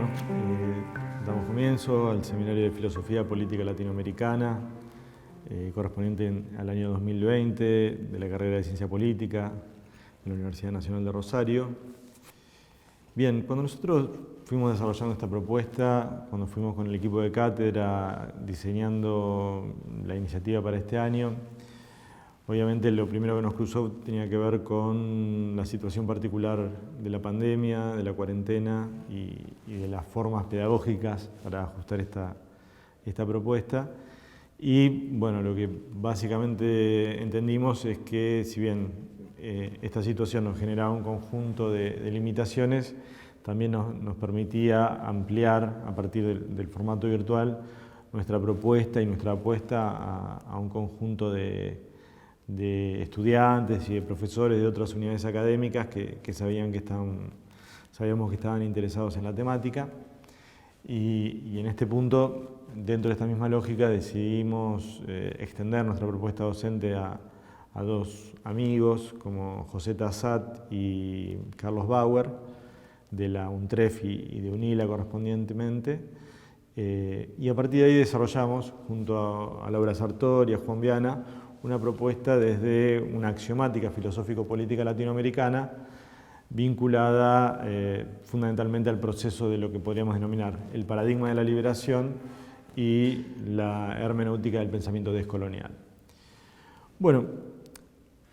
Bueno, damos comienzo al Seminario de Filosofía Política Latinoamericana, correspondiente al año 2020 de la carrera de Ciencia Política en la Universidad Nacional de Rosario. Bien, cuando nosotros fuimos desarrollando esta propuesta, cuando fuimos con el equipo de cátedra diseñando la iniciativa para este año, obviamente lo primero que nos cruzó tenía que ver con la situación particular de la pandemia, de la cuarentena y de las formas pedagógicas para ajustar esta propuesta. Y bueno, lo que básicamente entendimos es que si bien esta situación nos generaba un conjunto de limitaciones, también nos permitía ampliar a partir del formato virtual nuestra propuesta y nuestra apuesta a un conjunto de estudiantes y de profesores de otras unidades académicas que sabíamos que estaban interesados en la temática. Y en este punto, dentro de esta misma lógica, decidimos extender nuestra propuesta docente a dos amigos como José Tassat y Carlos Bauer, de la UNTREF y de UNILA correspondientemente. Y a partir de ahí desarrollamos, junto a Laura Sartor y a Juan Viana, una propuesta desde una axiomática filosófico-política latinoamericana vinculada fundamentalmente al proceso de lo que podríamos denominar el paradigma de la liberación y la hermenéutica del pensamiento descolonial. Bueno,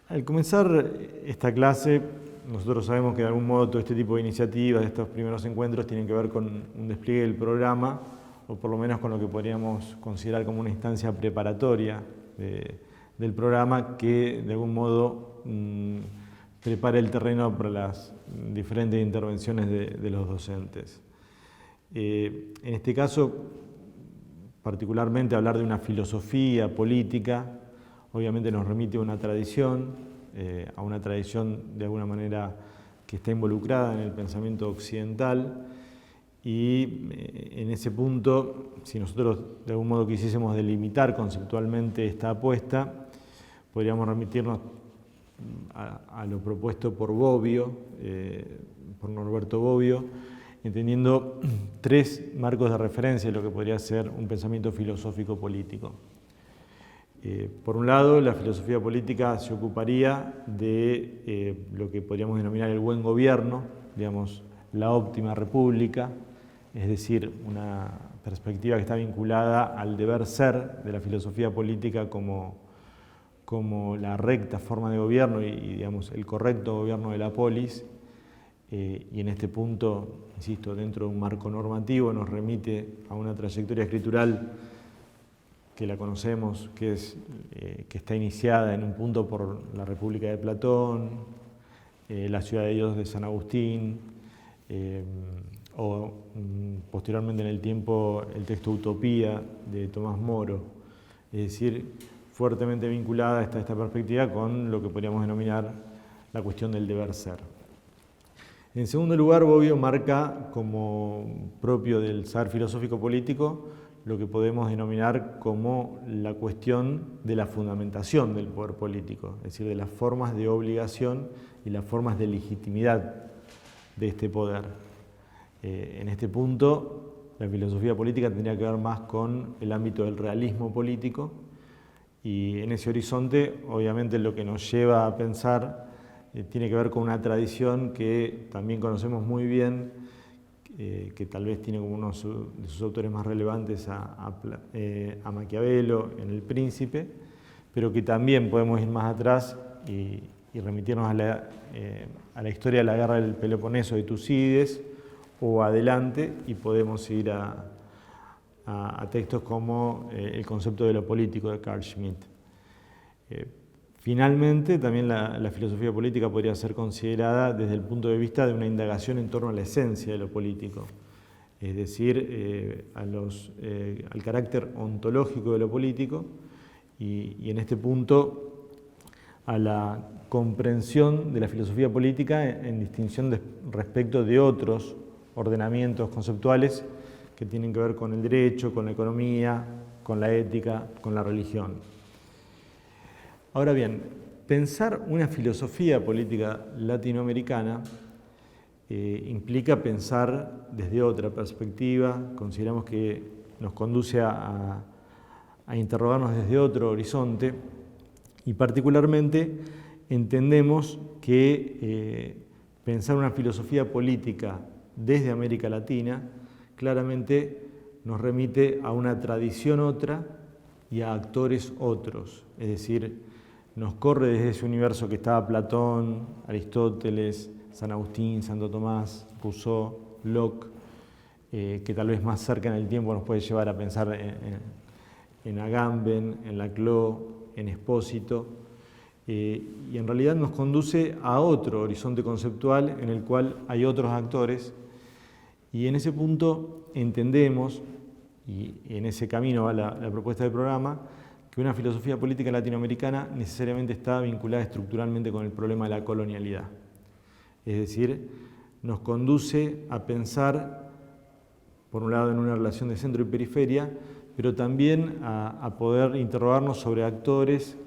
al comenzar esta clase, nosotros sabemos que de algún modo todo este tipo de iniciativas, de estos primeros encuentros, tienen que ver con un despliegue del programa, o por lo menos con lo que podríamos considerar como una instancia preparatoria del programa que de algún modo prepara el terreno para las diferentes intervenciones de los docentes. En este caso, particularmente hablar de una filosofía política, obviamente nos remite a una tradición de alguna manera que está involucrada en el pensamiento occidental, y en ese punto, si nosotros de algún modo quisiésemos delimitar conceptualmente esta apuesta, podríamos remitirnos a lo propuesto por Bobbio, por Norberto Bobbio, entendiendo tres marcos de referencia de lo que podría ser un pensamiento filosófico político. Por un lado, la filosofía política se ocuparía de lo que podríamos denominar el buen gobierno, digamos, la óptima república, es decir, una perspectiva que está vinculada al deber ser de la filosofía política como la recta forma de gobierno y digamos, el correcto gobierno de la polis. Y en este punto, insisto, dentro de un marco normativo, nos remite a una trayectoria escritural que la conocemos, que está iniciada en un punto por la República de Platón, la Ciudad de Dios de San Agustín, o posteriormente en el tiempo el texto Utopía de Tomás Moro. Es decir, fuertemente vinculada está esta perspectiva con lo que podríamos denominar la cuestión del deber ser. En segundo lugar, Bobbio marca como propio del saber filosófico político lo que podemos denominar como la cuestión de la fundamentación del poder político, es decir, de las formas de obligación y las formas de legitimidad de este poder. En este punto, la filosofía política tendría que ver más con el ámbito del realismo político, y en ese horizonte, obviamente, lo que nos lleva a pensar tiene que ver con una tradición que también conocemos muy bien, que tal vez tiene como uno de sus autores más relevantes a Maquiavelo en El Príncipe, pero que también podemos ir más atrás y remitirnos a la historia de la guerra del Peloponeso de Tucídides, o adelante, y podemos ir a textos como el concepto de lo político de Carl Schmitt. Finalmente, también la filosofía política podría ser considerada desde el punto de vista de una indagación en torno a la esencia de lo político, es decir, al carácter ontológico de lo político, y en este punto a la comprensión de la filosofía política en distinción respecto de otros ordenamientos conceptuales que tienen que ver con el derecho, con la economía, con la ética, con la religión. Ahora bien, pensar una filosofía política latinoamericana implica pensar desde otra perspectiva. Consideramos que nos conduce a interrogarnos desde otro horizonte, y particularmente entendemos que pensar una filosofía política desde América Latina claramente nos remite a una tradición otra y a actores otros. Es decir, nos corre desde ese universo que estaba Platón, Aristóteles, San Agustín, Santo Tomás, Rousseau, Locke, que tal vez más cerca en el tiempo nos puede llevar a pensar en Agamben, en Laclau, en Espósito, y en realidad nos conduce a otro horizonte conceptual en el cual hay otros actores, y en ese punto entendemos, y en ese camino va la propuesta del programa, que una filosofía política latinoamericana necesariamente está vinculada estructuralmente con el problema de la colonialidad. Es decir, nos conduce a pensar, por un lado, en una relación de centro y periferia, pero también a poder interrogarnos sobre actores,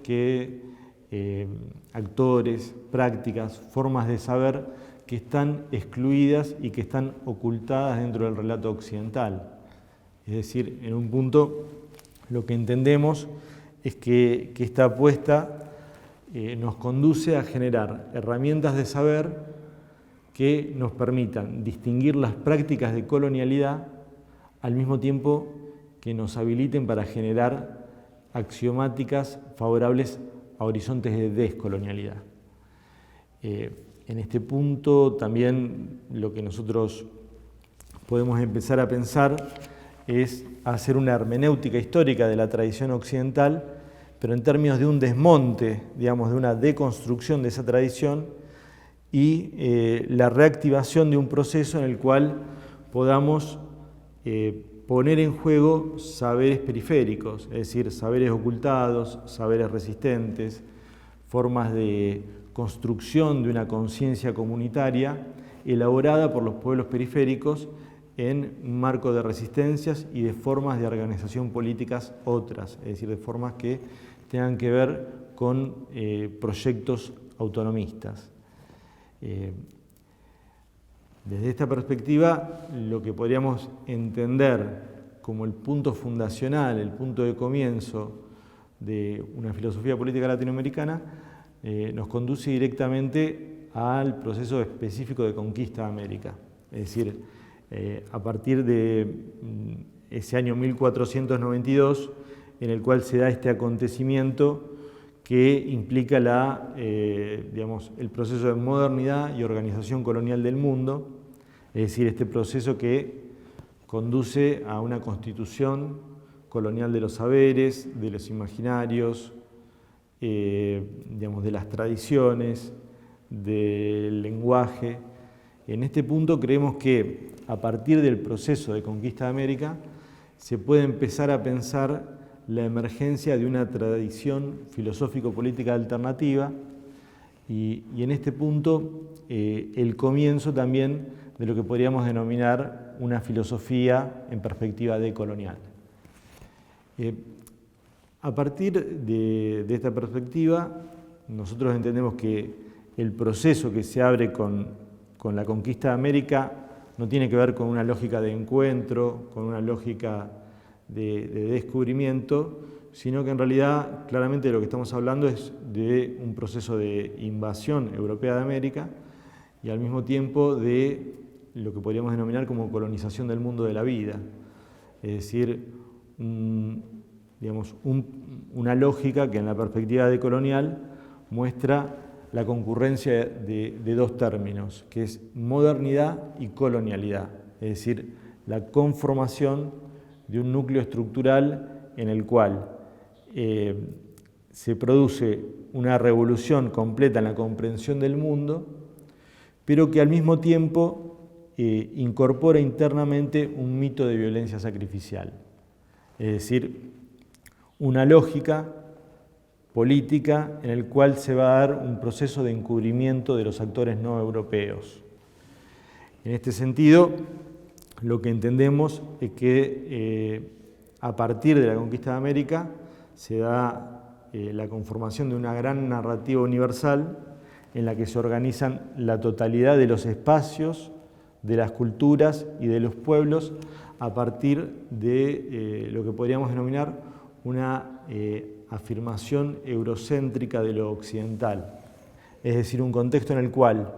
prácticas, formas de saber que están excluidas y que están ocultadas dentro del relato occidental. Es decir, en un punto lo que entendemos es que esta apuesta nos conduce a generar herramientas de saber que nos permitan distinguir las prácticas de colonialidad al mismo tiempo que nos habiliten para generar axiomáticas favorables a horizontes de descolonialidad. En este punto también lo que nosotros podemos empezar a pensar es hacer una hermenéutica histórica de la tradición occidental, pero en términos de un desmonte, digamos, de una deconstrucción de esa tradición y la reactivación de un proceso en el cual podamos poner en juego saberes periféricos, es decir, saberes ocultados, saberes resistentes, formas de construcción de una conciencia comunitaria elaborada por los pueblos periféricos en un marco de resistencias y de formas de organización políticas otras, es decir, de formas que tengan que ver con proyectos autonomistas. Desde esta perspectiva, lo que podríamos entender como el punto fundacional, el punto de comienzo de una filosofía política latinoamericana, nos conduce directamente al proceso específico de conquista de América. Es decir, a partir de ese año 1492, en el cual se da este acontecimiento que implica el proceso de modernidad y organización colonial del mundo, es decir, este proceso que conduce a una constitución colonial de los saberes, de los imaginarios, de las tradiciones, del lenguaje. En este punto creemos que a partir del proceso de conquista de América se puede empezar a pensar la emergencia de una tradición filosófico-política alternativa y en este punto el comienzo también de lo que podríamos denominar una filosofía en perspectiva decolonial. A partir de esta perspectiva, nosotros entendemos que el proceso que se abre con la conquista de América no tiene que ver con una lógica de encuentro, con una lógica de descubrimiento, sino que en realidad claramente de lo que estamos hablando es de un proceso de invasión europea de América y al mismo tiempo de lo que podríamos denominar como colonización del mundo de la vida, es decir, una lógica que en la perspectiva decolonial muestra la concurrencia de dos términos, que es modernidad y colonialidad, es decir, la conformación de un núcleo estructural en el cual se produce una revolución completa en la comprensión del mundo, pero que al mismo tiempo incorpora internamente un mito de violencia sacrificial, es decir, una lógica política en el cual se va a dar un proceso de encubrimiento de los actores no europeos. En este sentido, lo que entendemos es que a partir de la conquista de América se da la conformación de una gran narrativa universal en la que se organizan la totalidad de los espacios de las culturas y de los pueblos a partir de lo que podríamos denominar una afirmación eurocéntrica de lo occidental. Es decir, un contexto en el cual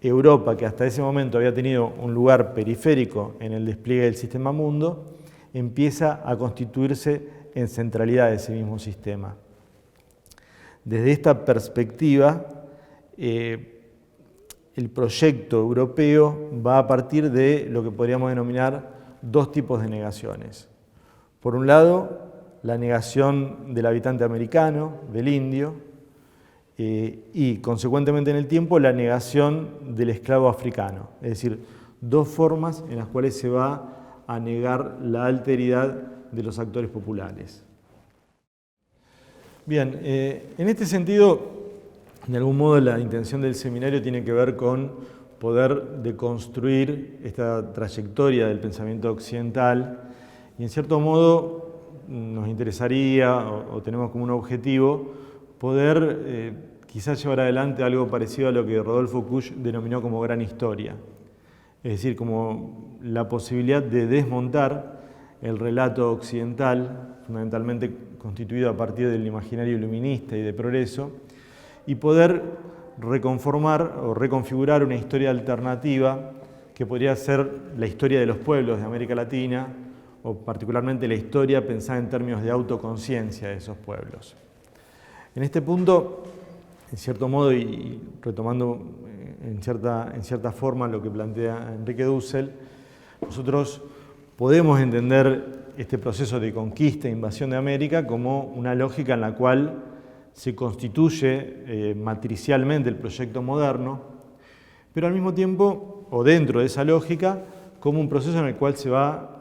Europa, que hasta ese momento había tenido un lugar periférico en el despliegue del sistema mundo, empieza a constituirse en centralidad de ese mismo sistema. Desde esta perspectiva, el proyecto europeo va a partir de lo que podríamos denominar dos tipos de negaciones. Por un lado, la negación del habitante americano, del indio, y consecuentemente en el tiempo la negación del esclavo africano. Es decir, dos formas en las cuales se va a negar la alteridad de los actores populares. Bien, en este sentido, de algún modo la intención del seminario tiene que ver con poder deconstruir esta trayectoria del pensamiento occidental y en cierto modo nos interesaría o tenemos como un objetivo poder quizás llevar adelante algo parecido a lo que Rodolfo Kusch denominó como gran historia. Es decir, como la posibilidad de desmontar el relato occidental, fundamentalmente constituido a partir del imaginario iluminista y de progreso, y poder reconformar o reconfigurar una historia alternativa que podría ser la historia de los pueblos de América Latina, o particularmente la historia pensada en términos de autoconciencia de esos pueblos. En este punto, en cierto modo, y retomando en cierta forma lo que plantea Enrique Dussel, nosotros podemos entender este proceso de conquista e invasión de América como una lógica en la cual se constituye matricialmente el proyecto moderno, pero al mismo tiempo, o dentro de esa lógica, como un proceso en el cual se va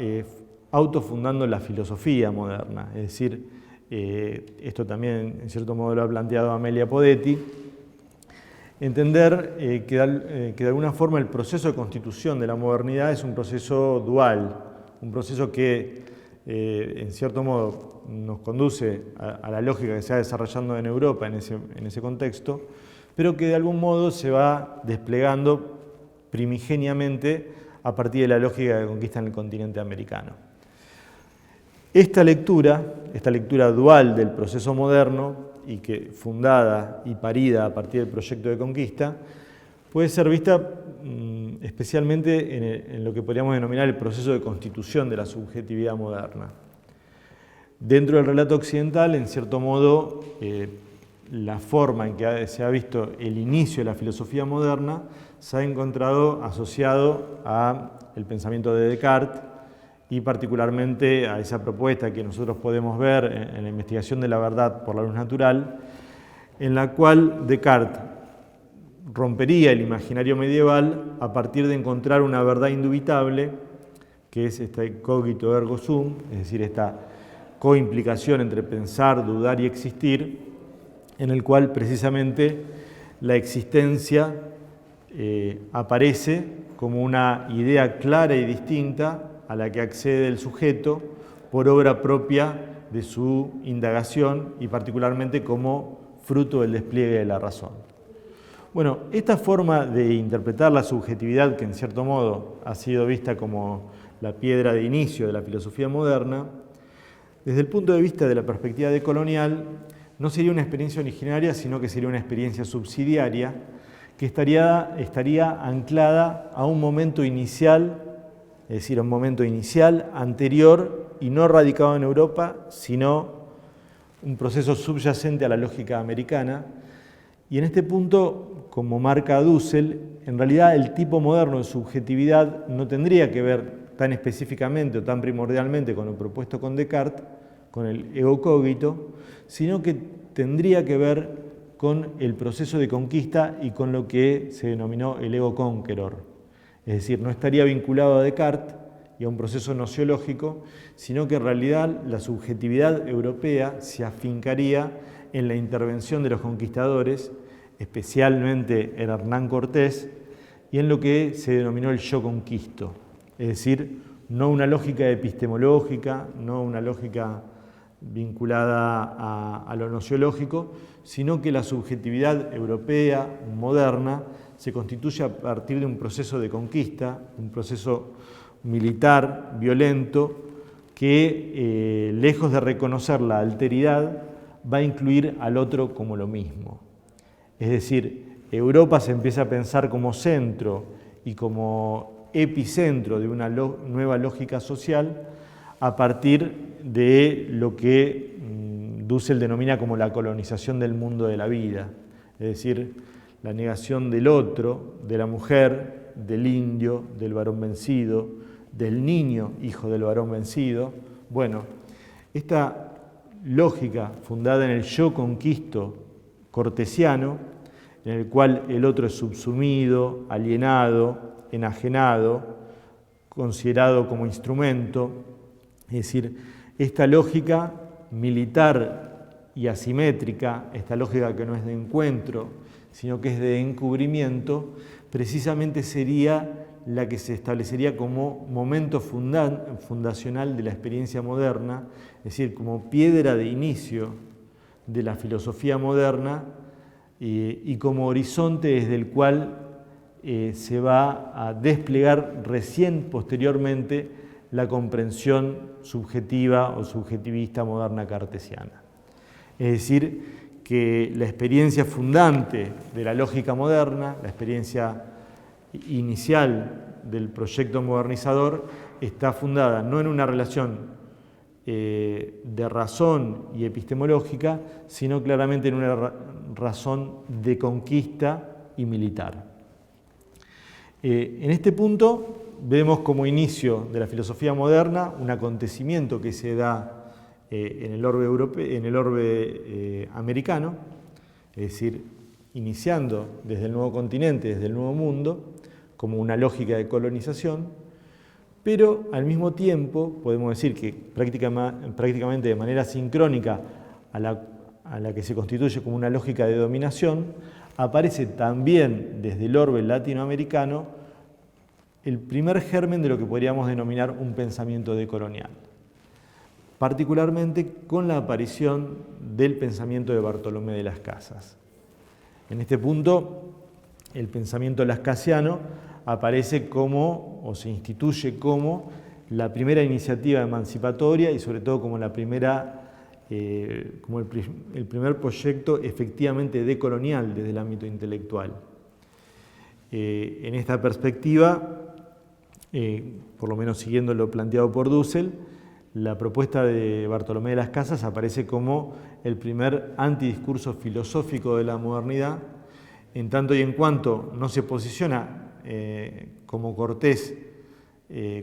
autofundando la filosofía moderna. Es decir, esto también en cierto modo lo ha planteado Amelia Podetti, entender que de alguna forma el proceso de constitución de la modernidad es un proceso dual, un proceso que en cierto modo nos conduce a la lógica que se va desarrollando en Europa en ese contexto, pero que de algún modo se va desplegando primigeniamente a partir de la lógica de conquista en el continente americano. Esta lectura dual del proceso moderno, y que fundada y parida a partir del proyecto de conquista, puede ser vista especialmente en lo que podríamos denominar el proceso de constitución de la subjetividad moderna. Dentro del relato occidental, en cierto modo, la forma en que se ha visto el inicio de la filosofía moderna se ha encontrado asociado al pensamiento de Descartes y particularmente a esa propuesta que nosotros podemos ver en la investigación de la verdad por la luz natural, en la cual Descartes rompería el imaginario medieval a partir de encontrar una verdad indubitable, que es este cogito ergo sum, es decir, esta coimplicación entre pensar, dudar y existir, en el cual precisamente la existencia aparece como una idea clara y distinta a la que accede el sujeto por obra propia de su indagación y particularmente como fruto del despliegue de la razón. Bueno, esta forma de interpretar la subjetividad, que en cierto modo ha sido vista como la piedra de inicio de la filosofía moderna, desde el punto de vista de la perspectiva decolonial, no sería una experiencia originaria, sino que sería una experiencia subsidiaria que estaría anclada a un momento inicial, es decir, a un momento inicial anterior y no radicado en Europa, sino un proceso subyacente a la lógica americana. Y en este punto, como marca Dussel, en realidad el tipo moderno de subjetividad no tendría que ver tan específicamente o tan primordialmente con lo propuesto con Descartes, con el ego cogito, sino que tendría que ver con el proceso de conquista y con lo que se denominó el ego conqueror. Es decir, no estaría vinculado a Descartes y a un proceso nociológico, sino que en realidad la subjetividad europea se afincaría en la intervención de los conquistadores, especialmente en Hernán Cortés, y en lo que se denominó el yo conquisto. Es decir, no una lógica epistemológica, no una lógica vinculada a lo nociológico, sino que la subjetividad europea moderna se constituye a partir de un proceso de conquista, un proceso militar, violento, que lejos de reconocer la alteridad, va a incluir al otro como lo mismo. Es decir, Europa se empieza a pensar como centro y como epicentro de una nueva lógica social a partir de lo que Dussel denomina como la colonización del mundo de la vida, es decir, la negación del otro, de la mujer, del indio, del varón vencido, del niño, hijo del varón vencido. Bueno, esta lógica fundada en el yo conquisto cartesiano, en el cual el otro es subsumido, alienado, enajenado, considerado como instrumento, es decir, esta lógica militar y asimétrica, esta lógica que no es de encuentro, sino que es de encubrimiento, precisamente sería la que se establecería como momento fundacional de la experiencia moderna, es decir, como piedra de inicio de la filosofía moderna y como horizonte desde el cual se va a desplegar recién posteriormente la comprensión subjetiva o subjetivista moderna cartesiana. Es decir, que la experiencia fundante de la lógica moderna, la experiencia inicial del proyecto modernizador, está fundada no en una relación de razón y epistemológica, sino claramente en una razón de conquista y militar. En este punto vemos como inicio de la filosofía moderna un acontecimiento que se da en el orbe americano, es decir, iniciando desde el nuevo continente, desde el nuevo mundo, como una lógica de colonización, pero al mismo tiempo podemos decir que prácticamente de manera sincrónica a la que se constituye como una lógica de dominación, aparece también desde el orbe latinoamericano el primer germen de lo que podríamos denominar un pensamiento decolonial, particularmente con la aparición del pensamiento de Bartolomé de las Casas. En este punto, el pensamiento lascasiano aparece como, o se instituye como, la primera iniciativa emancipatoria y sobre todo como el primer proyecto efectivamente decolonial desde el ámbito intelectual. En esta perspectiva, por lo menos siguiendo lo planteado por Dussel, la propuesta de Bartolomé de las Casas aparece como el primer antidiscurso filosófico de la modernidad, en tanto y en cuanto no se posiciona como Cortés,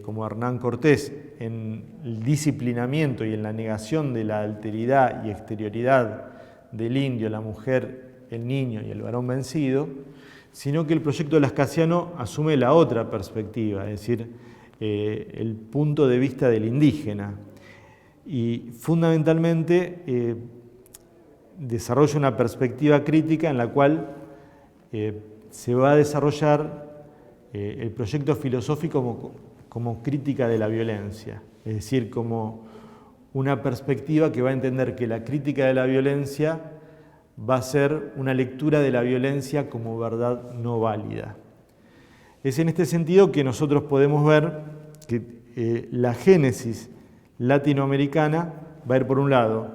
como Hernán Cortés, en el disciplinamiento y en la negación de la alteridad y exterioridad del indio, la mujer, el niño y el varón vencido, sino que el proyecto lascasiano asume la otra perspectiva, es decir, el punto de vista del indígena, y fundamentalmente desarrolla una perspectiva crítica en la cual se va a desarrollar el proyecto filosófico como crítica de la violencia, es decir, como una perspectiva que va a entender que la crítica de la violencia va a ser una lectura de la violencia como verdad no válida. Es en este sentido que nosotros podemos ver que la génesis latinoamericana va a ir por un lado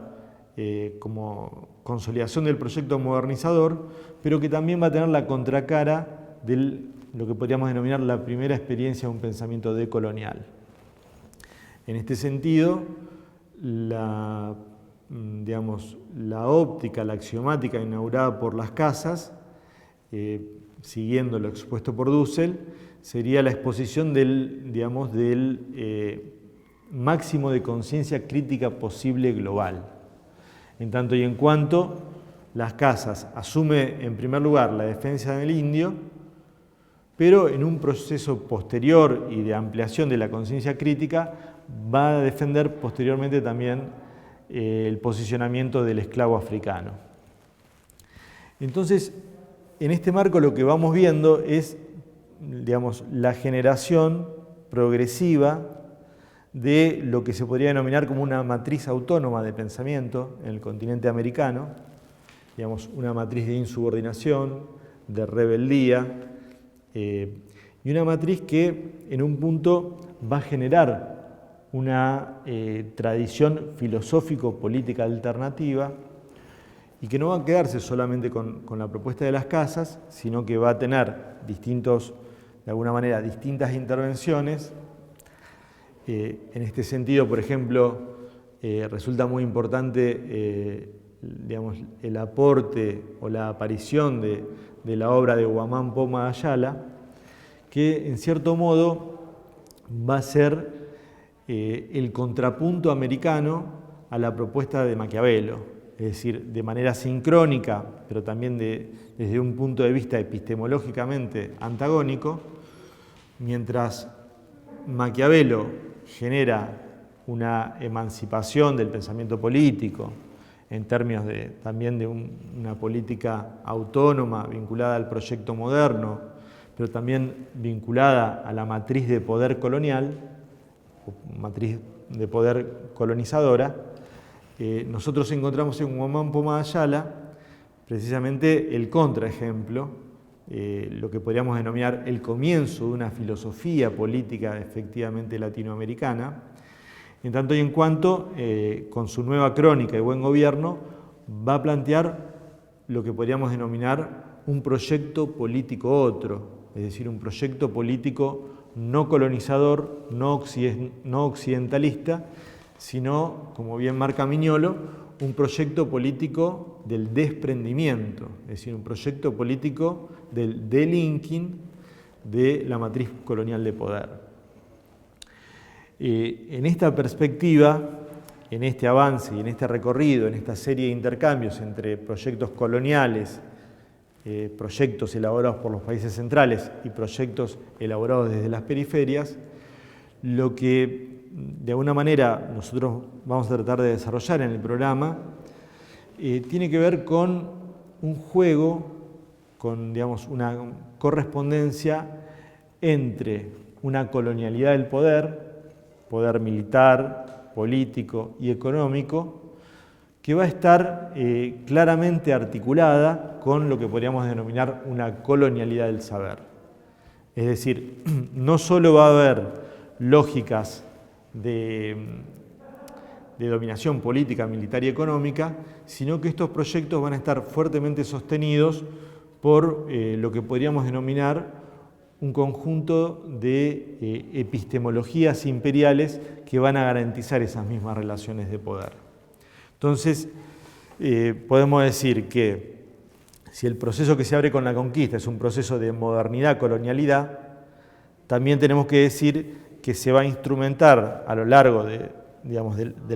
como consolidación del proyecto modernizador, pero que también va a tener la contracara de lo que podríamos denominar la primera experiencia de un pensamiento decolonial. En este sentido, la óptica, la axiomática inaugurada por las Casas, siguiendo lo expuesto por Dussel, sería la exposición del máximo de conciencia crítica posible global. En tanto y en cuanto las Casas asume en primer lugar la defensa del indio, pero en un proceso posterior y de ampliación de la conciencia crítica va a defender posteriormente también el posicionamiento del esclavo africano. Entonces, en este marco lo que vamos viendo es, la generación progresiva de lo que se podría denominar como una matriz autónoma de pensamiento en el continente americano, una matriz de insubordinación, de rebeldía, y una matriz que en un punto va a generar una tradición filosófico-política alternativa y que no va a quedarse solamente con la propuesta de las casas, sino que va a tener de alguna manera, distintas intervenciones. En este sentido, por ejemplo, resulta muy importante digamos, el aporte o la aparición de la obra de Guamán Poma Ayala, que en cierto modo va a ser el contrapunto americano a la propuesta de Maquiavelo. Es decir, de manera sincrónica, pero también desde un punto de vista epistemológicamente antagónico, mientras Maquiavelo genera una emancipación del pensamiento político, en términos también de una política autónoma vinculada al proyecto moderno, pero también vinculada a la matriz de poder colonial, o matriz de poder colonizadora. Nosotros encontramos en Guamán Poma Ayala precisamente el contraejemplo, lo que podríamos denominar el comienzo de una filosofía política efectivamente latinoamericana, en tanto y en cuanto, con su nueva crónica de buen gobierno, va a plantear lo que podríamos denominar un proyecto político otro, es decir, un proyecto político no colonizador, no occidentalista, sino, como bien marca Mignolo, un proyecto político del desprendimiento, es decir, un proyecto político del delinking de la matriz colonial de poder. En esta perspectiva, en este avance y en este recorrido, en esta serie de intercambios entre proyectos coloniales, proyectos elaborados por los países centrales y proyectos elaborados desde las periferias, lo que de alguna manera nosotros vamos a tratar de desarrollar en el programa tiene que ver con un juego, con digamos, una correspondencia entre una colonialidad del poder militar, político y económico, que va a estar claramente articulada con lo que podríamos denominar una colonialidad del saber. Es decir, no solo va a haber lógicas de dominación política, militar y económica, sino que estos proyectos van a estar fuertemente sostenidos por lo que podríamos denominar un conjunto de epistemologías imperiales que van a garantizar esas mismas relaciones de poder. Entonces, podemos decir que si el proceso que se abre con la conquista es un proceso de modernidad-colonialidad, también tenemos que decir que se va a instrumentar a lo largo de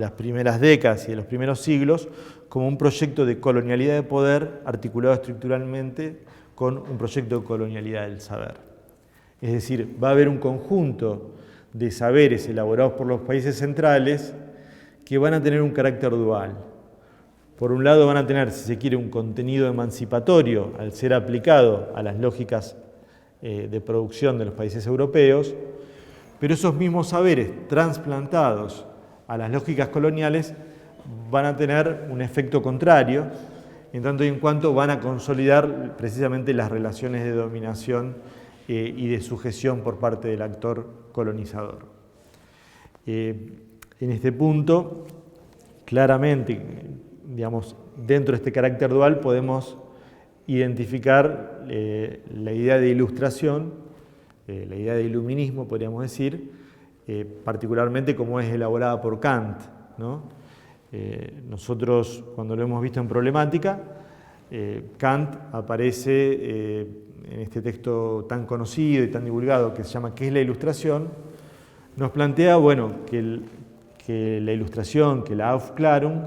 las primeras décadas y de los primeros siglos como un proyecto de colonialidad de poder articulado estructuralmente con un proyecto de colonialidad del saber. Es decir, va a haber un conjunto de saberes elaborados por los países centrales que van a tener un carácter dual. Por un lado van a tener, si se quiere, un contenido emancipatorio al ser aplicado a las lógicas de producción de los países europeos, pero esos mismos saberes transplantados a las lógicas coloniales van a tener un efecto contrario, en tanto y en cuanto van a consolidar precisamente las relaciones de dominación y de sujeción por parte del actor colonizador. En este punto, claramente, digamos, dentro de este carácter dual podemos identificar la idea de ilustración, la idea de iluminismo, podríamos decir, particularmente como es elaborada por Kant, ¿no? Nosotros, cuando lo hemos visto en problemática, Kant aparece en este texto tan conocido y tan divulgado que se llama ¿Qué es la ilustración? Nos plantea, bueno, que la ilustración, que la Aufklärung,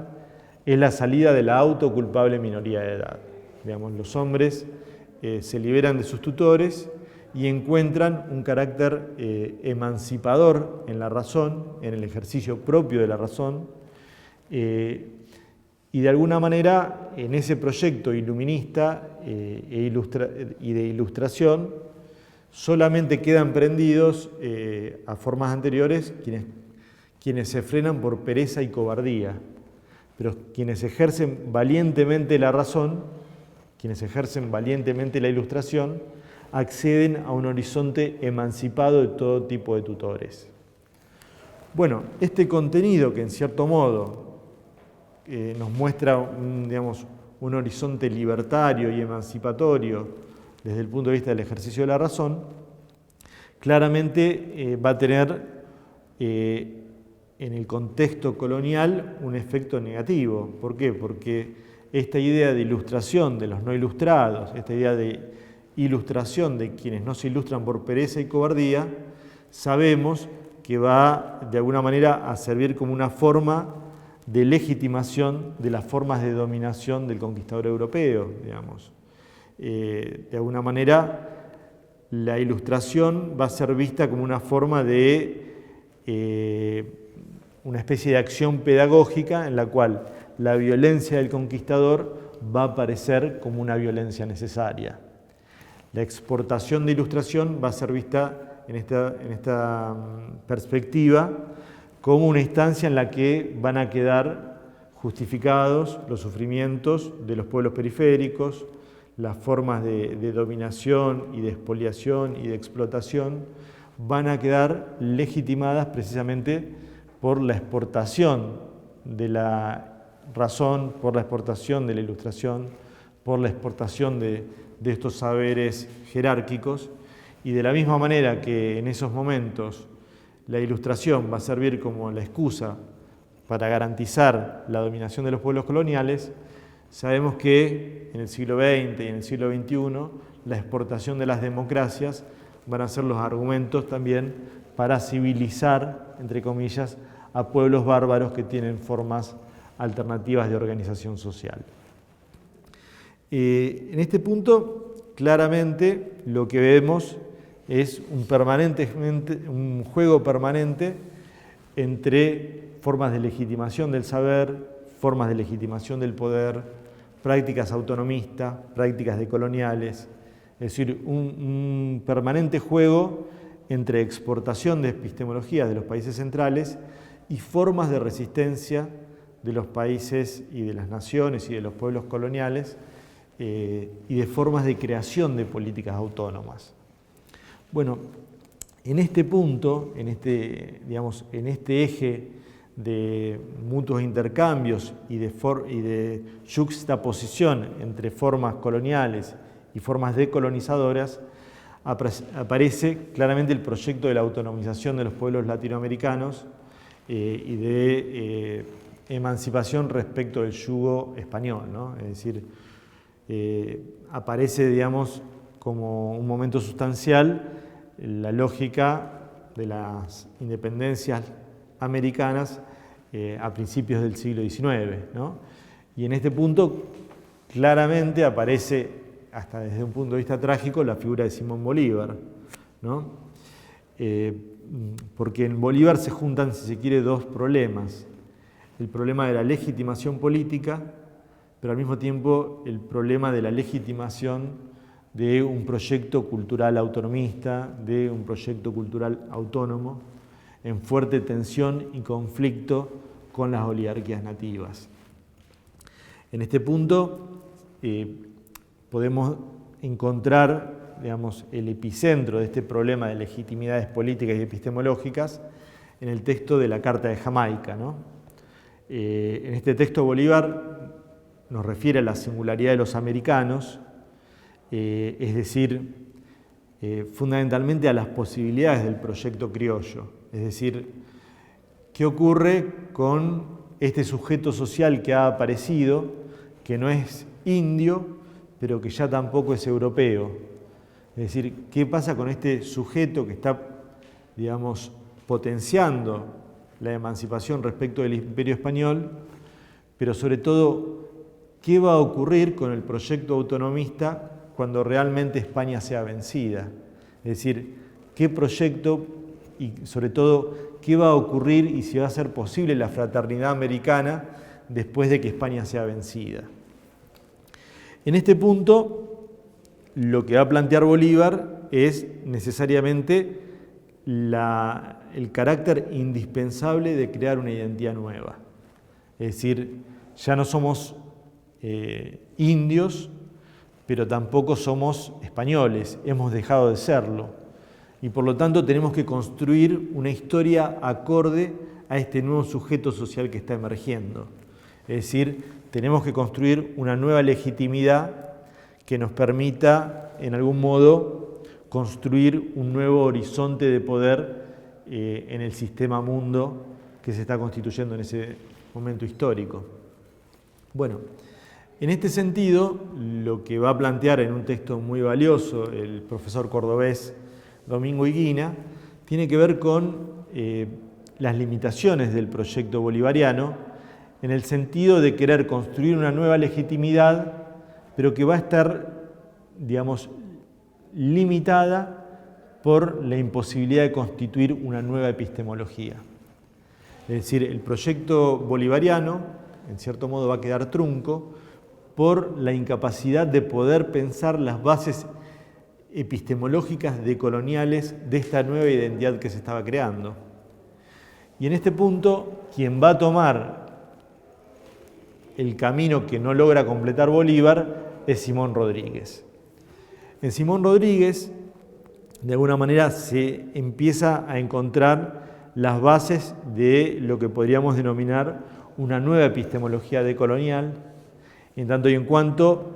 es la salida de la autoculpable minoría de edad. Digamos, los hombres se liberan de sus tutores y encuentran un carácter emancipador en la razón, en el ejercicio propio de la razón, y de alguna manera en ese proyecto iluminista y de ilustración solamente quedan prendidos a formas anteriores quienes se frenan por pereza y cobardía, pero quienes ejercen valientemente la razón, quienes ejercen valientemente la ilustración, acceden a un horizonte emancipado de todo tipo de tutores. Bueno, este contenido que en cierto modo nos muestra un horizonte libertario y emancipatorio desde el punto de vista del ejercicio de la razón, claramente va a tener en el contexto colonial un efecto negativo. ¿Por qué? Porque esta idea de ilustración de los no ilustrados, esta idea de ilustración de quienes no se ilustran por pereza y cobardía, sabemos que va de alguna manera a servir como una forma de legitimación de las formas de dominación del conquistador europeo, digamos. De alguna manera, la ilustración va a ser vista como una forma de una especie de acción pedagógica en la cual la violencia del conquistador va a aparecer como una violencia necesaria. La exportación de ilustración va a ser vista en esta perspectiva como una instancia en la que van a quedar justificados los sufrimientos de los pueblos periféricos, las formas de dominación y de expoliación y de explotación van a quedar legitimadas precisamente por la exportación de la razón, por la exportación de la ilustración, por la exportación de estos saberes jerárquicos, y de la misma manera que en esos momentos la ilustración va a servir como la excusa para garantizar la dominación de los pueblos coloniales, sabemos que en el siglo XX y en el siglo XXI la exportación de las democracias van a ser los argumentos también para civilizar, entre comillas, a pueblos bárbaros que tienen formas alternativas de organización social. En este punto, claramente, lo que vemos es un juego permanente entre formas de legitimación del saber, formas de legitimación del poder, prácticas autonomistas, prácticas decoloniales, es decir, un permanente juego entre exportación de epistemologías de los países centrales y formas de resistencia de los países y de las naciones y de los pueblos coloniales y de formas de creación de políticas autónomas. Bueno, en este punto, en este eje de mutuos intercambios y de yuxtaposición entre formas coloniales y formas decolonizadoras, aparece claramente el proyecto de la autonomización de los pueblos latinoamericanos y de emancipación respecto del yugo español, ¿no? Es decir, aparece, digamos, como un momento sustancial la lógica de las independencias americanas a principios del siglo XIX, ¿no? Y en este punto claramente aparece, hasta desde un punto de vista trágico, la figura de Simón Bolívar, ¿no? Porque en Bolívar se juntan, si se quiere, dos problemas. El problema de la legitimación política, pero al mismo tiempo el problema de la legitimación de un proyecto cultural autonomista, de un proyecto cultural autónomo, en fuerte tensión y conflicto con las oligarquías nativas. En este punto podemos encontrar, digamos, el epicentro de este problema de legitimidades políticas y epistemológicas en el texto de la Carta de Jamaica, ¿no? En este texto Bolívar nos refiere a la singularidad de los americanos, es decir, fundamentalmente a las posibilidades del proyecto criollo, es decir, ¿qué ocurre con este sujeto social que ha aparecido, que no es indio, pero que ya tampoco es europeo? Es decir, ¿qué pasa con este sujeto que está, digamos, potenciando la emancipación respecto del Imperio Español, pero sobre todo, ¿qué va a ocurrir con el proyecto autonomista cuando realmente España sea vencida? Es decir, ¿qué proyecto y sobre todo qué va a ocurrir y si va a ser posible la fraternidad americana después de que España sea vencida? En este punto, lo que va a plantear Bolívar es necesariamente el carácter indispensable de crear una identidad nueva. Es decir, ya no somos indios, pero tampoco somos españoles, hemos dejado de serlo. Y por lo tanto tenemos que construir una historia acorde a este nuevo sujeto social que está emergiendo. Es decir, tenemos que construir una nueva legitimidad que nos permita, en algún modo, construir un nuevo horizonte de poder en el sistema mundo que se está constituyendo en ese momento histórico. Bueno, en este sentido, lo que va a plantear en un texto muy valioso el profesor cordobés Domingo Higuina tiene que ver con las limitaciones del proyecto bolivariano en el sentido de querer construir una nueva legitimidad, pero que va a estar, digamos, limitada por la imposibilidad de constituir una nueva epistemología. Es decir, el proyecto bolivariano, en cierto modo, va a quedar trunco por la incapacidad de poder pensar las bases epistemológicas decoloniales de esta nueva identidad que se estaba creando. Y en este punto, quien va a tomar el camino que no logra completar Bolívar es Simón Rodríguez. En Simón Rodríguez, de alguna manera, se empieza a encontrar las bases de lo que podríamos denominar una nueva epistemología decolonial, en tanto y en cuanto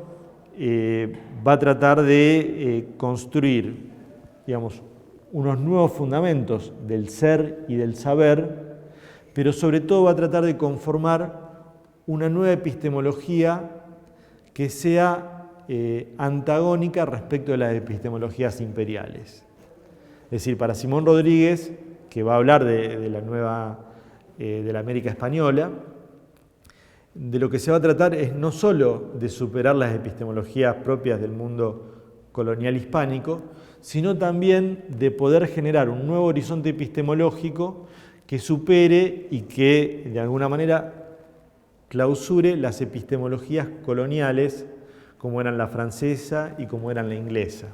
va a tratar de construir, digamos, unos nuevos fundamentos del ser y del saber, pero sobre todo va a tratar de conformar una nueva epistemología que sea antagónica respecto de las epistemologías imperiales. Es decir, para Simón Rodríguez, que va a hablar de la nueva, de la América española, de lo que se va a tratar es no solo de superar las epistemologías propias del mundo colonial hispánico, sino también de poder generar un nuevo horizonte epistemológico que supere y que, de alguna manera, clausure las epistemologías coloniales como eran la francesa y como eran la inglesa.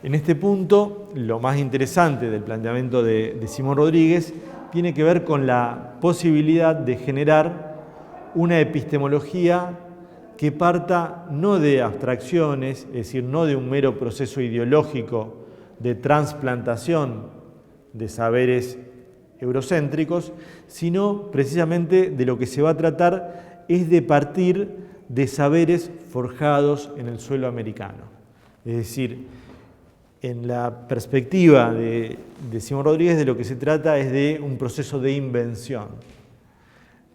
En este punto, lo más interesante del planteamiento de Simón Rodríguez tiene que ver con la posibilidad de generar una epistemología que parta no de abstracciones, es decir, no de un mero proceso ideológico de transplantación de saberes eurocéntricos, sino precisamente de lo que se va a tratar es de partir de saberes forjados en el suelo americano. Es decir, en la perspectiva de Simón Rodríguez, de lo que se trata es de un proceso de invención,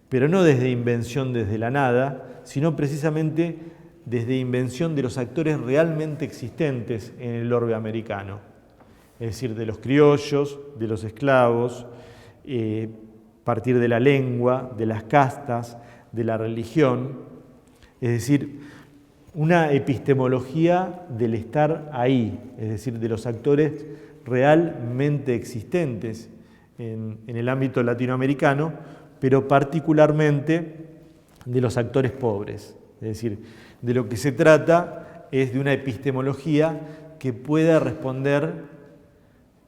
pero no desde invención desde la nada, sino precisamente desde invención de los actores realmente existentes en el orbe americano, es decir, de los criollos, de los esclavos, partir de la lengua, de las castas, de la religión, es decir, una epistemología del estar ahí, es decir, de los actores realmente existentes en el ámbito latinoamericano, pero particularmente de los actores pobres. Es decir, de lo que se trata es de una epistemología que pueda responder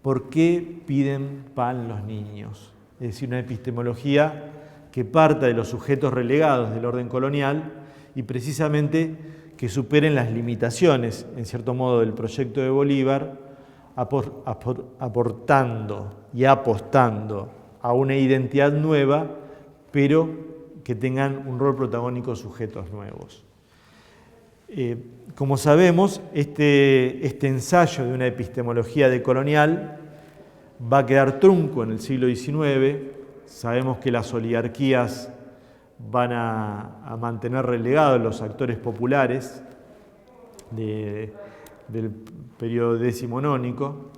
por qué piden pan los niños. Es decir, una epistemología que parta de los sujetos relegados del orden colonial y precisamente que superen las limitaciones, en cierto modo, del proyecto de Bolívar, aportando y apostando a una identidad nueva, pero que tengan un rol protagónico sujetos nuevos. Como sabemos, este ensayo de una epistemología decolonial va a quedar trunco en el siglo XIX. Sabemos que las oligarquías van a mantener relegados los actores populares del periodo decimonónico,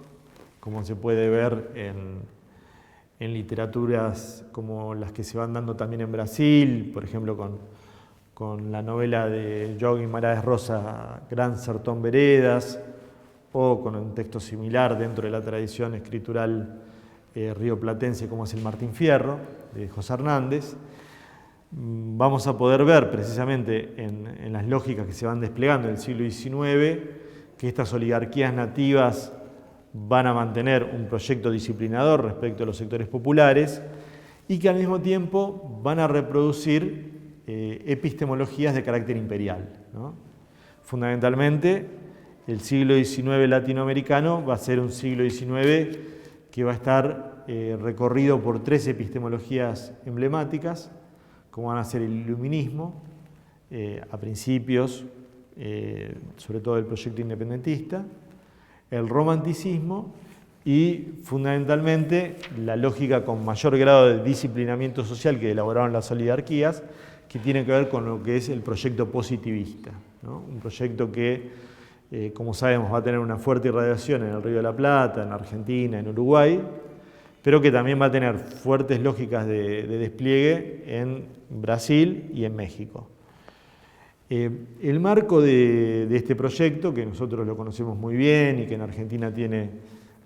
como se puede ver en literaturas como las que se van dando también en Brasil, por ejemplo con la novela de João Guimarães Rosa, Gran Sertón Veredas, o con un texto similar dentro de la tradición escritural rioplatense como es el Martín Fierro, de José Hernández. Vamos a poder ver precisamente en las lógicas que se van desplegando en el siglo XIX que estas oligarquías nativas van a mantener un proyecto disciplinador respecto a los sectores populares y que al mismo tiempo van a reproducir epistemologías de carácter imperial, ¿no? fundamentalmente el siglo XIX latinoamericano va a ser un siglo XIX que va a estar recorrido por 3 epistemologías emblemáticas, como van a ser el iluminismo, a principios, sobre todo del proyecto independentista, el romanticismo y fundamentalmente la lógica con mayor grado de disciplinamiento social que elaboraron las oligarquías, que tiene que ver con lo que es el proyecto positivista, ¿no? Un proyecto que, como sabemos, va a tener una fuerte irradiación en el Río de la Plata, en Argentina, en Uruguay, pero que también va a tener fuertes lógicas de despliegue en Brasil y en México. El marco de este proyecto, que nosotros lo conocemos muy bien y que en Argentina tiene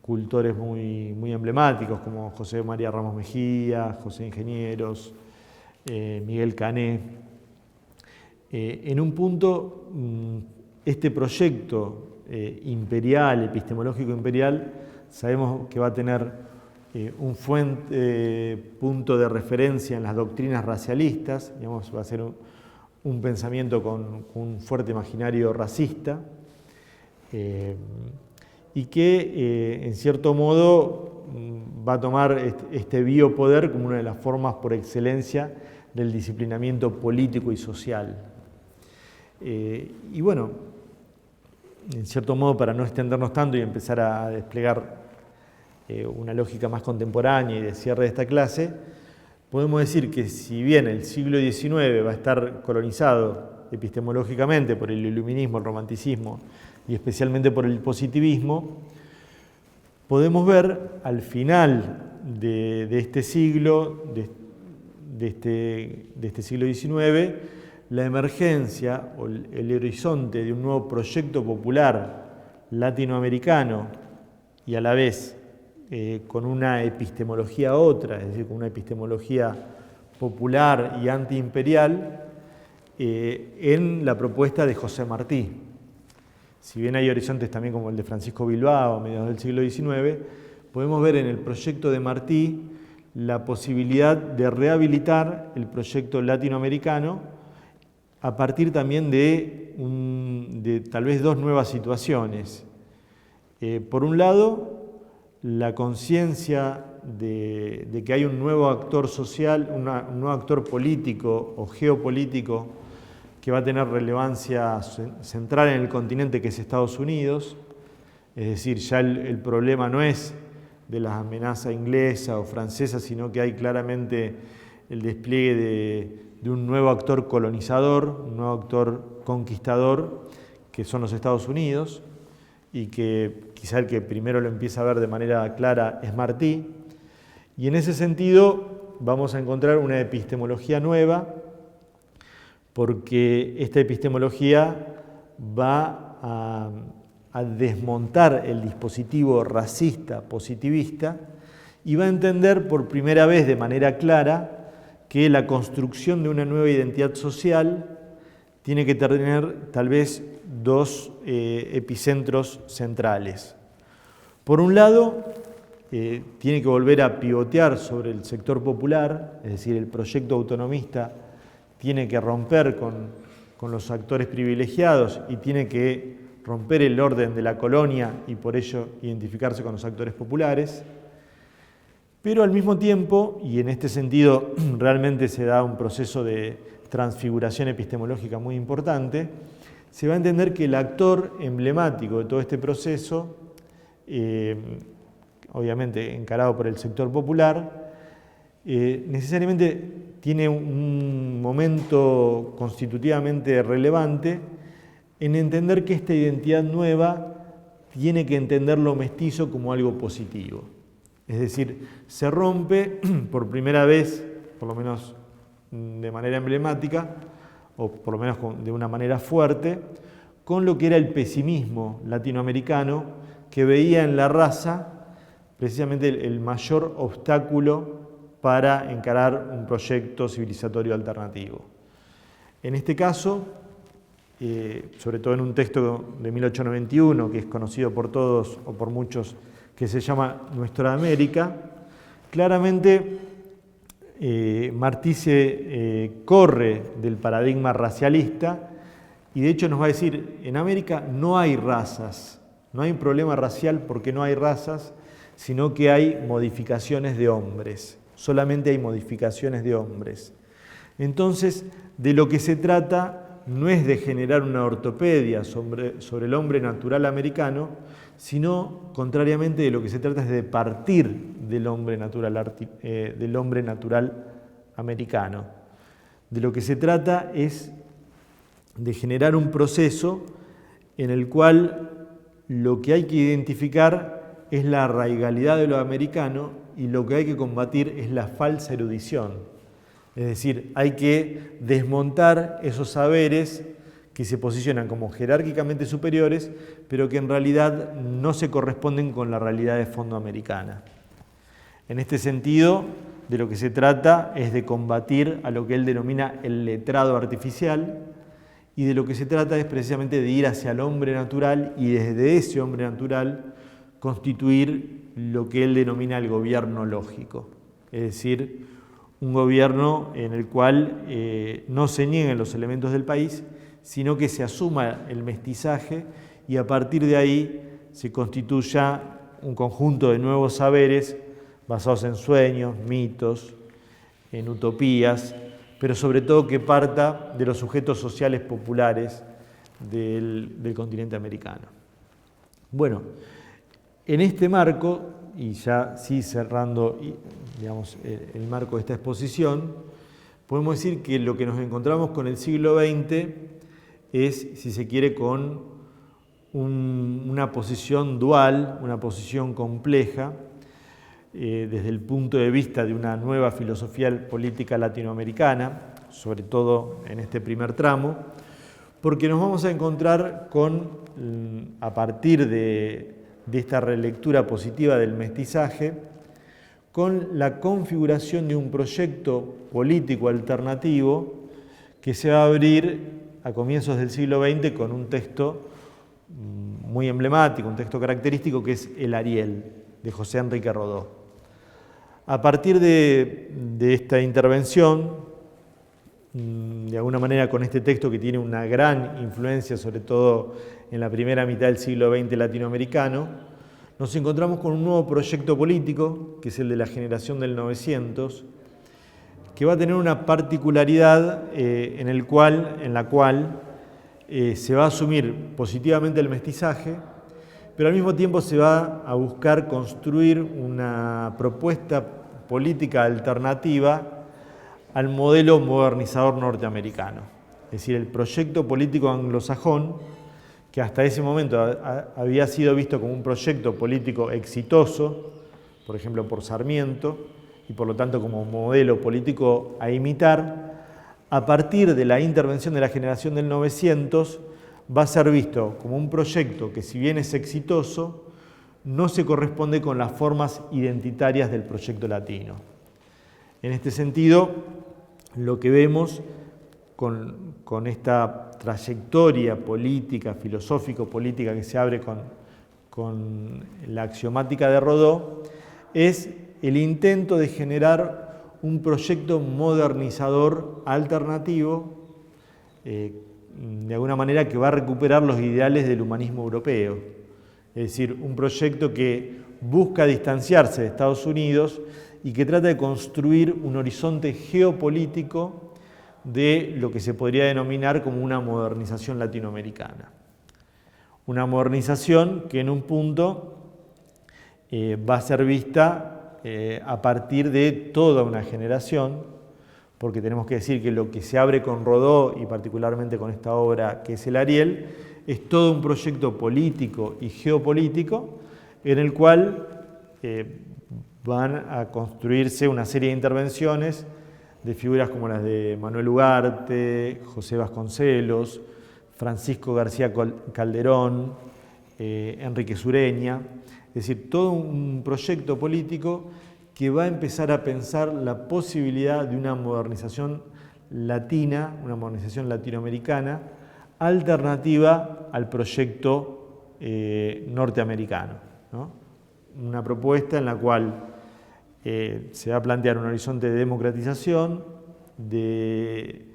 cultores muy emblemáticos como José María Ramos Mejía, José Ingenieros, Miguel Cané. En un punto, este proyecto imperial, epistemológico imperial, sabemos que va a tener un punto de referencia en las doctrinas racialistas, digamos, va a ser un pensamiento con un fuerte imaginario racista, y que en cierto modo va a tomar este biopoder como una de las formas por excelencia del disciplinamiento político y social. Y bueno, en cierto modo, para no extendernos tanto y empezar a desplegar una lógica más contemporánea y de cierre de esta clase, podemos decir que si bien el siglo XIX va a estar colonizado epistemológicamente por el iluminismo, el romanticismo y especialmente por el positivismo, podemos ver al final de este siglo, de este siglo XIX, la emergencia o el horizonte de un nuevo proyecto popular latinoamericano y a la vez con una epistemología otra, es decir, con una epistemología popular y antiimperial, en la propuesta de José Martí. Si bien hay horizontes también como el de Francisco Bilbao a mediados del siglo XIX, podemos ver en el proyecto de Martí la posibilidad de rehabilitar el proyecto latinoamericano a partir también de tal vez 2 nuevas situaciones. Por un lado, la conciencia de que hay un nuevo actor social, un nuevo actor político o geopolítico que va a tener relevancia central en el continente, que es Estados Unidos. Es decir, ya el problema no es de la amenaza inglesa o francesa, sino que hay claramente el despliegue de un nuevo actor colonizador, un nuevo actor conquistador, que son los Estados Unidos, y que quizá el que primero lo empieza a ver de manera clara es Martí. Y en ese sentido vamos a encontrar una epistemología nueva, porque esta epistemología va a desmontar el dispositivo racista, positivista, y va a entender por primera vez de manera clara que la construcción de una nueva identidad social tiene que tener tal vez 2 epicentros centrales. Por un lado, tiene que volver a pivotear sobre el sector popular, es decir, el proyecto autonomista tiene que romper con los actores privilegiados y tiene que romper el orden de la colonia y por ello identificarse con los actores populares. Pero al mismo tiempo, y en este sentido realmente se da un proceso de transfiguración epistemológica muy importante, se va a entender que el actor emblemático de todo este proceso, obviamente encarado por el sector popular, necesariamente tiene un momento constitutivamente relevante en entender que esta identidad nueva tiene que entender lo mestizo como algo positivo. Es decir, se rompe por primera vez, por lo menos de manera emblemática, o por lo menos de una manera fuerte, con lo que era el pesimismo latinoamericano, que veía en la raza precisamente el mayor obstáculo para encarar un proyecto civilizatorio alternativo. En este caso, sobre todo en un texto de 1891, que es conocido por todos o por muchos, que se llama Nuestra América, claramente Martí se corre del paradigma racialista y de hecho nos va a decir, en América no hay razas, no hay un problema racial porque no hay razas, sino que hay modificaciones de hombres, solamente hay modificaciones de hombres. Entonces, de lo que se trata no es de generar una ortopedia sobre el hombre natural americano, sino, contrariamente, de lo que se trata es de partir del hombre natural americano. De lo que se trata es de generar un proceso en el cual lo que hay que identificar es la arraigalidad de lo americano y lo que hay que combatir es la falsa erudición. Es decir, hay que desmontar esos saberes que se posicionan como jerárquicamente superiores, pero que en realidad no se corresponden con la realidad de fondo americana. En este sentido, de lo que se trata es de combatir a lo que él denomina el letrado artificial, y de lo que se trata es precisamente de ir hacia el hombre natural y desde ese hombre natural constituir lo que él denomina el gobierno lógico, es decir, un gobierno en el cual no se nieguen los elementos del país, sino que se asuma el mestizaje y a partir de ahí se constituya un conjunto de nuevos saberes basados en sueños, mitos, en utopías, pero sobre todo que parta de los sujetos sociales populares del continente americano. Bueno, en este marco, y ya sí cerrando digamos, el marco de esta exposición, podemos decir que lo que nos encontramos con el siglo XX es, si se quiere, con una posición dual, una posición compleja, desde el punto de vista de una nueva filosofía política latinoamericana, sobre todo en este primer tramo, porque nos vamos a encontrar con, a partir de esta relectura positiva del mestizaje, con la configuración de un proyecto político alternativo que se va a abrir a comienzos del siglo XX con un texto muy emblemático, un texto característico que es El Ariel, de José Enrique Rodó. A partir de esta intervención, de alguna manera con este texto que tiene una gran influencia, sobre todo en la primera mitad del siglo XX latinoamericano, nos encontramos con un nuevo proyecto político, que es el de la generación del 900, que va a tener una particularidad en la cual se va a asumir positivamente el mestizaje, pero al mismo tiempo se va a buscar construir una propuesta política alternativa al modelo modernizador norteamericano. Es decir, el proyecto político anglosajón, que hasta ese momento había sido visto como un proyecto político exitoso, por ejemplo por Sarmiento, y por lo tanto como modelo político a imitar, a partir de la intervención de la generación del 900, va a ser visto como un proyecto que, si bien es exitoso, no se corresponde con las formas identitarias del proyecto latino. En este sentido, lo que vemos con esta trayectoria política, filosófico-política que se abre con la axiomática de Rodó, es el intento de generar un proyecto modernizador alternativo, de alguna manera que va a recuperar los ideales del humanismo europeo. Es decir, un proyecto que busca distanciarse de Estados Unidos y que trata de construir un horizonte geopolítico de lo que se podría denominar como una modernización latinoamericana. Una modernización que en un punto va a ser vista a partir de toda una generación, porque tenemos que decir que lo que se abre con Rodó y particularmente con esta obra que es El Ariel, es todo un proyecto político y geopolítico en el cual van a construirse una serie de intervenciones de figuras como las de Manuel Ugarte, José Vasconcelos, Francisco García Calderón, Enrique Sureña, es decir, todo un proyecto político que va a empezar a pensar la posibilidad de una modernización latina, una modernización latinoamericana, alternativa al proyecto norteamericano, ¿no? Una propuesta en la cual se va a plantear un horizonte de democratización, de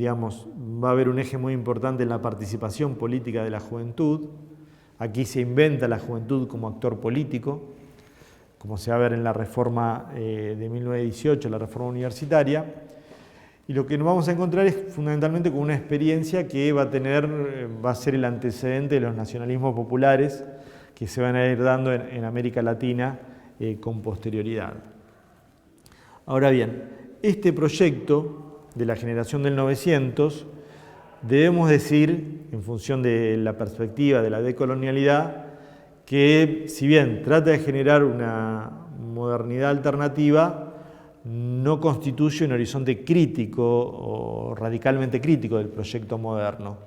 digamos, va a haber un eje muy importante en la participación política de la juventud. Aquí se inventa la juventud como actor político, como se va a ver en la reforma de 1918, la reforma universitaria. Y lo que nos vamos a encontrar es fundamentalmente con una experiencia que va a ser el antecedente de los nacionalismos populares que se van a ir dando en América Latina con posterioridad. Ahora bien, este proyecto de la generación del 900, debemos decir, en función de la perspectiva de la decolonialidad, que si bien trata de generar una modernidad alternativa, no constituye un horizonte crítico o radicalmente crítico del proyecto moderno,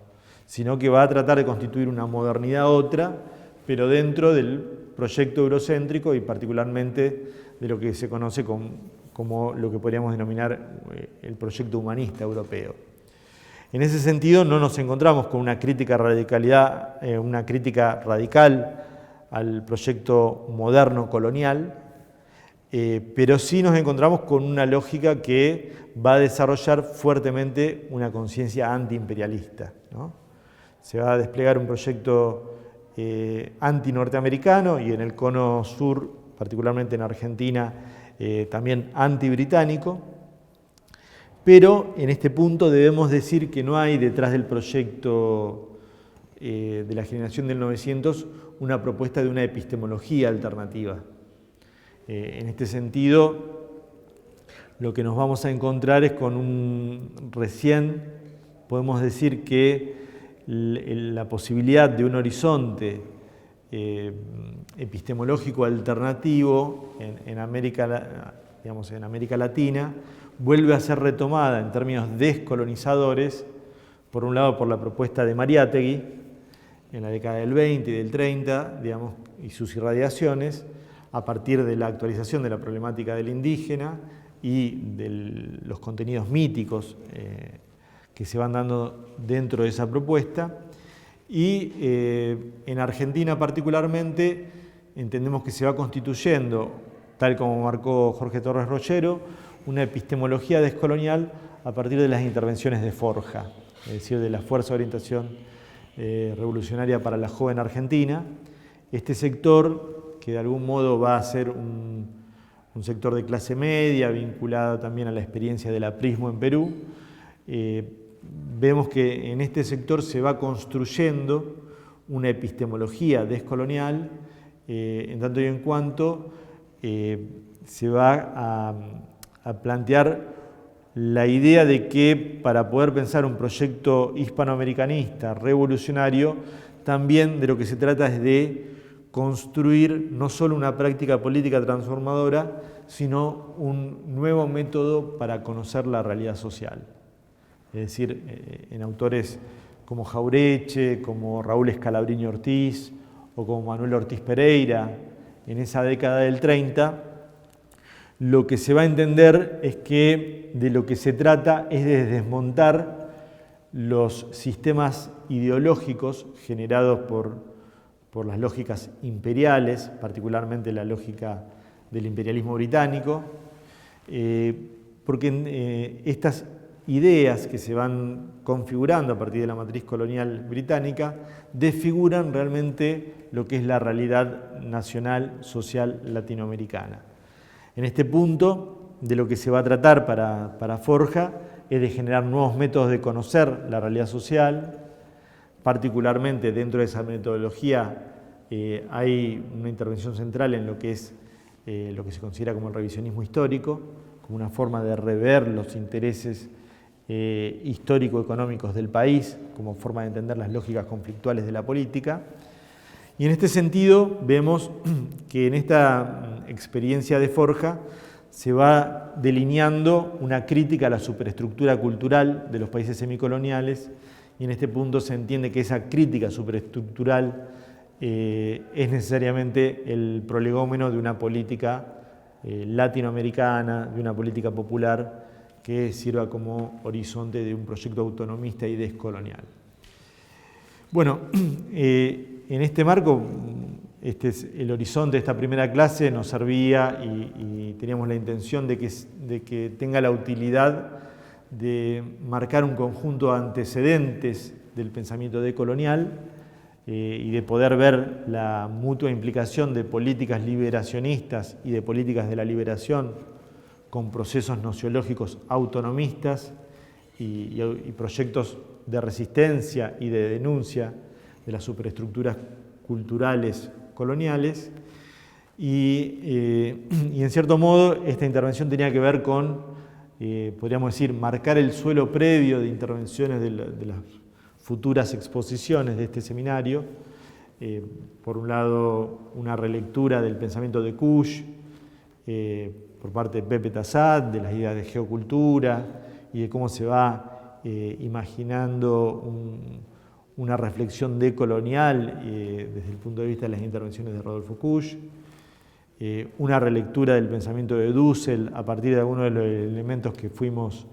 sino que va a tratar de constituir una modernidad otra, pero dentro del proyecto eurocéntrico y particularmente de lo que se conoce como lo que podríamos denominar el proyecto humanista europeo. En ese sentido no nos encontramos con una crítica radical al proyecto moderno colonial, pero sí nos encontramos con una lógica que va a desarrollar fuertemente una conciencia antiimperialista, ¿no? Se va a desplegar un proyecto anti-norteamericano y en el cono sur, particularmente en Argentina, también anti-británico, pero en este punto debemos decir que no hay detrás del proyecto de la generación del 900 una propuesta de una epistemología alternativa. En este sentido, lo que nos vamos a encontrar es con podemos decir que la posibilidad de un horizonte epistemológico alternativo en América Latina vuelve a ser retomada en términos descolonizadores, por un lado por la propuesta de Mariátegui en la década del 20 y del 30, y sus irradiaciones, a partir de la actualización de la problemática del indígena y de los contenidos míticos que se van dando dentro de esa propuesta. Y en Argentina particularmente entendemos que se va constituyendo, tal como marcó Jorge Torres Rollero, una epistemología descolonial a partir de las intervenciones de Forja, es decir, de la Fuerza de Orientación Revolucionaria para la Joven Argentina. Este sector, que de algún modo va a ser un sector de clase media, vinculado también a la experiencia del aprismo en Perú, vemos que en este sector se va construyendo una epistemología descolonial, en tanto y en cuanto se va a plantear la idea de que para poder pensar un proyecto hispanoamericanista, revolucionario, también de lo que se trata es de construir no solo una práctica política transformadora, sino un nuevo método para conocer la realidad social. Es decir, en autores como Jaureche, como Raúl Scalabrini Ortiz o como Manuel Ortiz Pereira, en esa década del 30, lo que se va a entender es que de lo que se trata es de desmontar los sistemas ideológicos generados por las lógicas imperiales, particularmente la lógica del imperialismo británico, porque estas ideas que se van configurando a partir de la matriz colonial británica desfiguran realmente lo que es la realidad nacional, social latinoamericana. En este punto, de lo que se va a tratar para Forja es de generar nuevos métodos de conocer la realidad social. Particularmente dentro de esa metodología hay una intervención central en lo que es lo que se considera como el revisionismo histórico, como una forma de rever los intereses histórico-económicos del país, como forma de entender las lógicas conflictuales de la política. Y en este sentido vemos que en esta experiencia de Forja se va delineando una crítica a la superestructura cultural de los países semicoloniales, y en este punto se entiende que esa crítica superestructural es necesariamente el prolegómeno de una política latinoamericana, de una política popular que sirva como horizonte de un proyecto autonomista y descolonial. Bueno, en este marco, este es el horizonte de esta primera clase, nos servía y teníamos la intención de que tenga la utilidad de marcar un conjunto de antecedentes del pensamiento decolonial y de poder ver la mutua implicación de políticas liberacionistas y de políticas de la liberación con procesos nociológicos autonomistas y proyectos de resistencia y de denuncia de las superestructuras culturales coloniales. Y en cierto modo esta intervención tenía que ver con, podríamos decir, marcar el suelo previo de intervenciones de las futuras exposiciones de este seminario. Por un lado, una relectura del pensamiento de Kusch por parte de Pepe Tassat, de las ideas de geocultura y de cómo se va imaginando una reflexión decolonial desde el punto de vista de las intervenciones de Rodolfo Kusch. Una relectura del pensamiento de Dussel a partir de algunos de los elementos que fuimos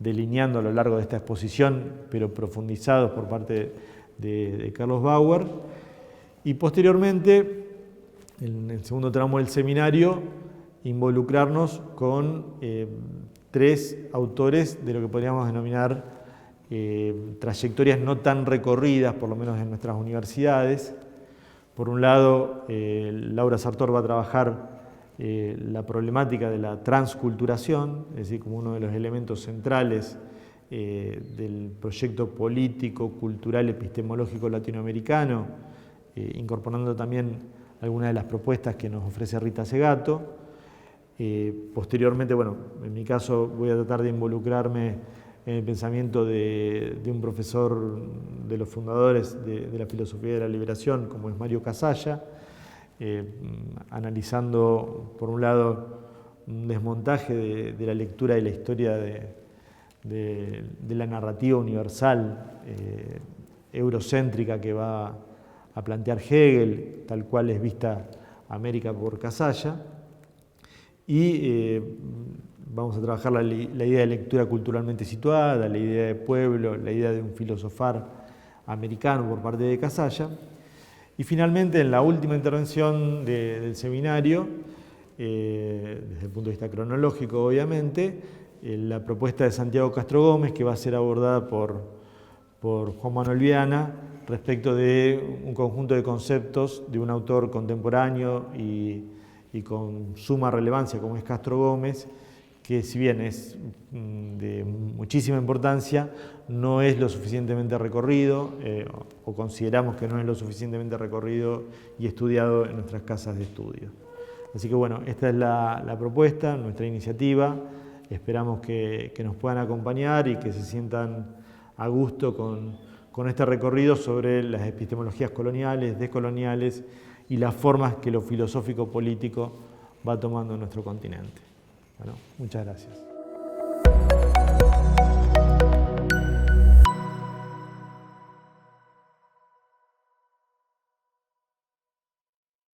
delineando a lo largo de esta exposición, pero profundizados por parte de Carlos Bauer. Y posteriormente, en el segundo tramo del seminario, involucrarnos con 3 autores de lo que podríamos denominar trayectorias no tan recorridas, por lo menos en nuestras universidades. Por un lado, Laura Sartor va a trabajar la problemática de la transculturación, es decir, como uno de los elementos centrales del proyecto político, cultural, epistemológico latinoamericano, incorporando también algunas de las propuestas que nos ofrece Rita Segato. Posteriormente, bueno, en mi caso voy a tratar de involucrarme en el pensamiento de un profesor de los fundadores de la filosofía de la liberación, como es Mario Casalla, analizando, por un lado, un desmontaje de la lectura de la historia de la narrativa universal eurocéntrica que va a plantear Hegel, tal cual es vista América por Casalla, y vamos a trabajar la idea de lectura culturalmente situada, la idea de pueblo, la idea de un filosofar americano por parte de Casalla. Y finalmente, en la última intervención del seminario, desde el punto de vista cronológico obviamente, la propuesta de Santiago Castro Gómez, que va a ser abordada por Juan Manuel Viana, respecto de un conjunto de conceptos de un autor contemporáneo y con suma relevancia como es Castro Gómez, que si bien es de muchísima importancia, no es lo suficientemente recorrido, o consideramos que no es lo suficientemente recorrido y estudiado en nuestras casas de estudio. Así que bueno, esta es la propuesta, nuestra iniciativa. Esperamos que nos puedan acompañar y que se sientan a gusto con este recorrido sobre las epistemologías coloniales, decoloniales y las formas que lo filosófico-político va tomando en nuestro continente. Bueno, muchas gracias.